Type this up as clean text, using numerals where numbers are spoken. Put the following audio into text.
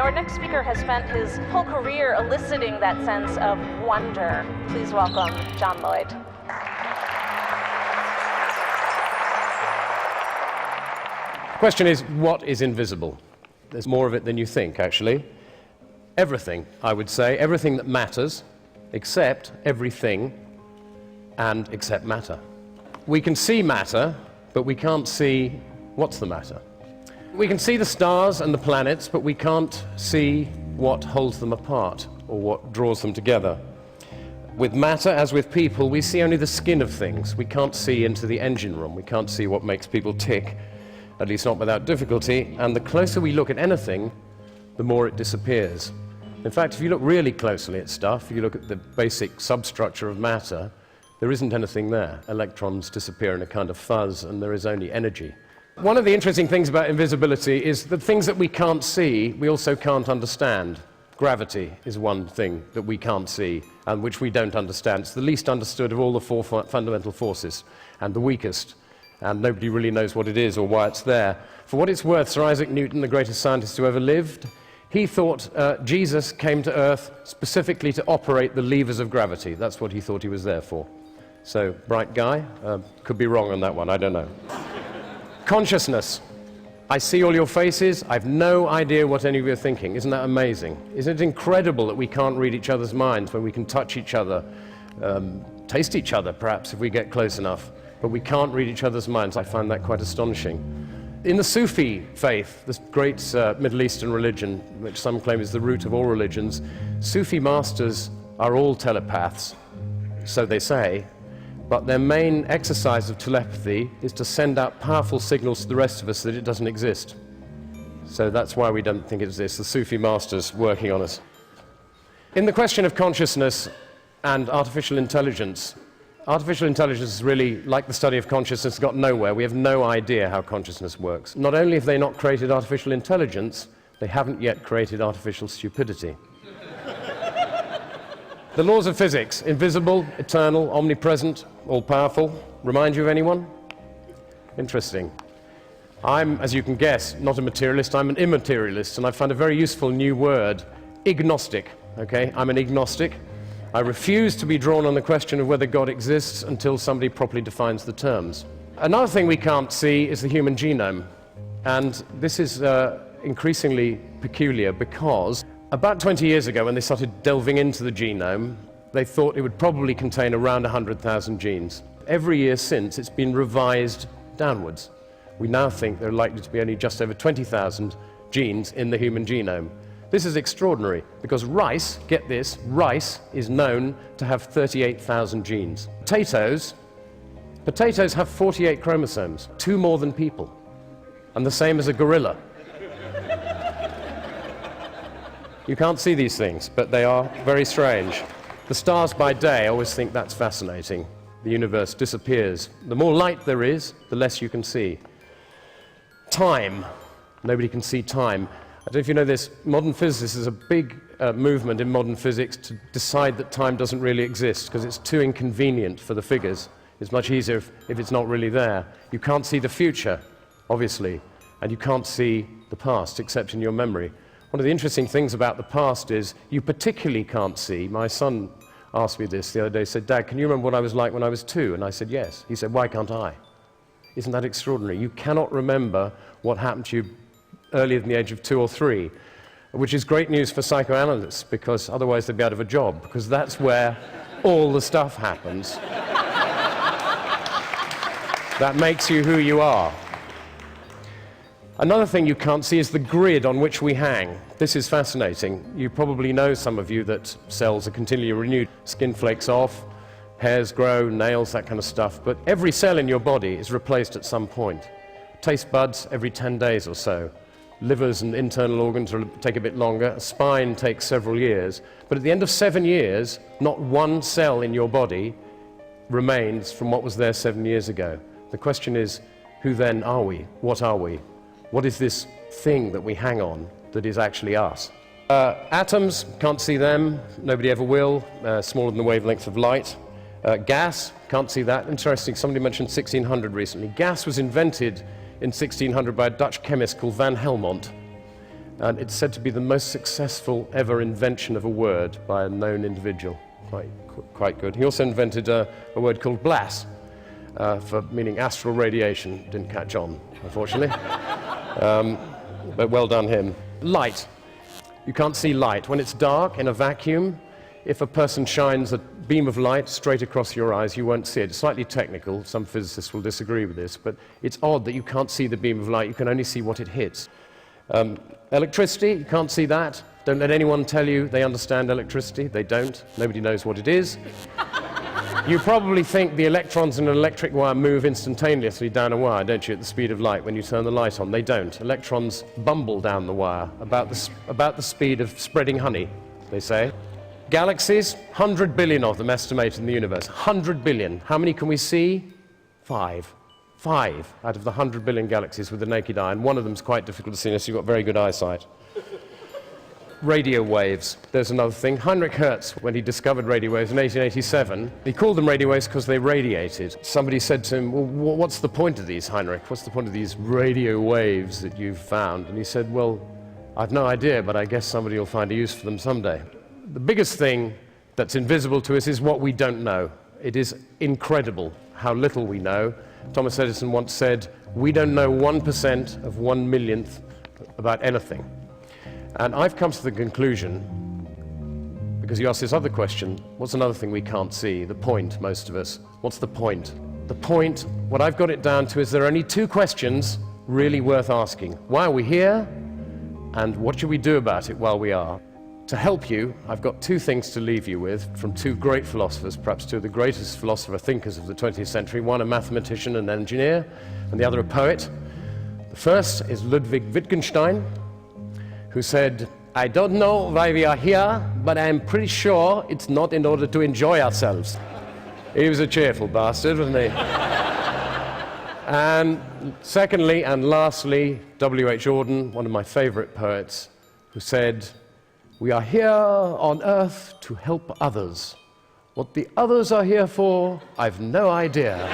Now, our next speaker has spent his whole career eliciting that sense of wonder. Please welcome John Lloyd. The question is, what is invisible? There's more of it than you think, actually. Everything, I would say, everything that matters, except everything, and except matter. We can see matter, but we can't see what's the matter. We can see the stars and the planets, but we can't see what holds them apart or what draws them together. With matter, as with people, we see only the skin of things. We can't see into the engine room. We can't see what makes people tick, at least not without difficulty. And the closer we look at anything, the more it disappears. In fact, if you look really closely at stuff, if you look at the basic substructure of matter, there isn't anything there. Electrons disappear in a kind of fuzz, and there is only energy. One of the interesting things about invisibility is that things that we can't see, we also can't understand. Gravity is one thing that we can't see and which we don't understand. It's the least understood of all the four fundamental forces and the weakest, and nobody really knows what it is or why it's there. For what it's worth, Sir Isaac Newton, the greatest scientist who ever lived, he thought Jesus came to Earth specifically to operate the levers of gravity. That's what he thought he was there for. So, bright guy, could be wrong on that one, I don't know. Consciousness. I see all your faces, I've no idea what any of you are thinking. Isn't that amazing? Isn't it incredible that we can't read each other's minds when we can touch each other, taste each other perhaps if we get close enough, but we can't read each other's minds? I find that quite astonishing. In the Sufi faith, this great Middle Eastern religion, which some claim is the root of all religions, Sufi masters are all telepaths, so they say. But their main exercise of telepathy is to send out powerful signals to the rest of us that it doesn't exist. So that's why we don't think it exists, the Sufi masters working on us. In the question of consciousness and artificial intelligence is really, like the study of consciousness, got nowhere. We have no idea how consciousness works. Not only have they not created artificial intelligence, they haven't yet created artificial stupidity. The laws of physics, invisible, eternal, omnipresent, all-powerful, remind you of anyone? Interesting. I'm, as you can guess, not a materialist, I'm an immaterialist, and I found a very useful new word, agnostic, okay? I'm an agnostic. I refuse to be drawn on the question of whether God exists until somebody properly defines the terms. Another thing we can't see is the human genome, and this is increasingly peculiar because about 20 years ago, when they started delving into the genome, they thought it would probably contain around 100,000 genes. Every year since, it's been revised downwards. We now think there are likely to be only just over 20,000 genes in the human genome. This is extraordinary, because rice, get this, rice is known to have 38,000 genes. Potatoes have 48 chromosomes, 2 more than people, and the same as a gorilla. You can't see these things, but they are very strange. The stars by day, I always think that's fascinating. The universe disappears. The more light there is, the less you can see. Time. Nobody can see time. I don't know if you know this, modern physicists, there's a big movement in modern physics to decide that time doesn't really exist because it's too inconvenient for the figures. It's much easier if it's not really there. You can't see the future, obviously, and you can't see the past except in your memory. One of the interesting things about the past is you particularly can't see. My son asked me this the other day. He said, "Dad, can you remember what I was like when I was 2?" And I said, "Yes." He said, "Why can't I?" Isn't that extraordinary? You cannot remember what happened to you earlier than the age of 2 or 3, which is great news for psychoanalysts, because otherwise they'd be out of a job, because that's where all the stuff happens. That makes you who you are. Another thing you can't see is the grid on which we hang. This is fascinating. You probably know, some of you, that cells are continually renewed. Skin flakes off, hairs grow, nails, that kind of stuff. But every cell in your body is replaced at some point. Taste buds every 10 days or so. Livers and internal organs take a bit longer. A spine takes several years. But at the end of 7 years, not one cell in your body remains from what was there 7 years ago. The question is, who then are we? What are we? What is this thing that we hang on that is actually us? Atoms, can't see them, nobody ever will, smaller than the wavelength of light. Gas, can't see that. Interesting, somebody mentioned 1600 recently. Gas was invented in 1600 by a Dutch chemist called Van Helmont. And it's said to be the most successful ever invention of a word by a known individual. Quite good. He also invented a word called blas, for meaning astral radiation. Didn't catch on, unfortunately. But well done him. Light. You can't see light. When it's dark in a vacuum, if a person shines a beam of light straight across your eyes, you won't see it. It's slightly technical. Some physicists will disagree with this, but it's odd that you can't see the beam of light. You can only see what it hits. Electricity, you can't see that. Don't let anyone tell you they understand electricity. They don't. Nobody knows what it is. You probably think the electrons in an electric wire move instantaneously down a wire, don't you, at the speed of light when you turn the light on? They don't. Electrons bumble down the wire about the speed of spreading honey, they say. Galaxies, 100 billion of them estimated in the universe. 100 billion. How many can we see? 5. 5 out of the 100 billion galaxies with the naked eye, and one of them's quite difficult to see unless you've got very good eyesight. Radio waves, there's another thing. Heinrich Hertz, when he discovered radio waves in 1887, he called them radio waves because they radiated. Somebody said to him, well, what's the point of these, Heinrich? What's the point of these radio waves that you've found? And he said, well, I've no idea, but I guess somebody will find a use for them someday. The biggest thing that's invisible to us is what we don't know. It is incredible how little we know. Thomas Edison once said, we don't know 1% of 1/1,000,000th about anything. And I've come to the conclusion, because you asked this other question, what's another thing we can't see? The point, most of us. What's the point? The point, what I've got it down to is there are only 2 questions really worth asking. Why are we here? And what should we do about it while we are? To help you, I've got 2 things to leave you with from 2 great philosophers, perhaps 2 of the greatest philosopher-thinkers of the 20th century, one a mathematician and engineer, and the other a poet. The first is Ludwig Wittgenstein, who said, I don't know why we are here, but I'm pretty sure it's not in order to enjoy ourselves. He was a cheerful bastard, wasn't he? And secondly and lastly, W.H. Auden, one of my favorite poets, who said, we are here on earth to help others. What the others are here for, I've no idea.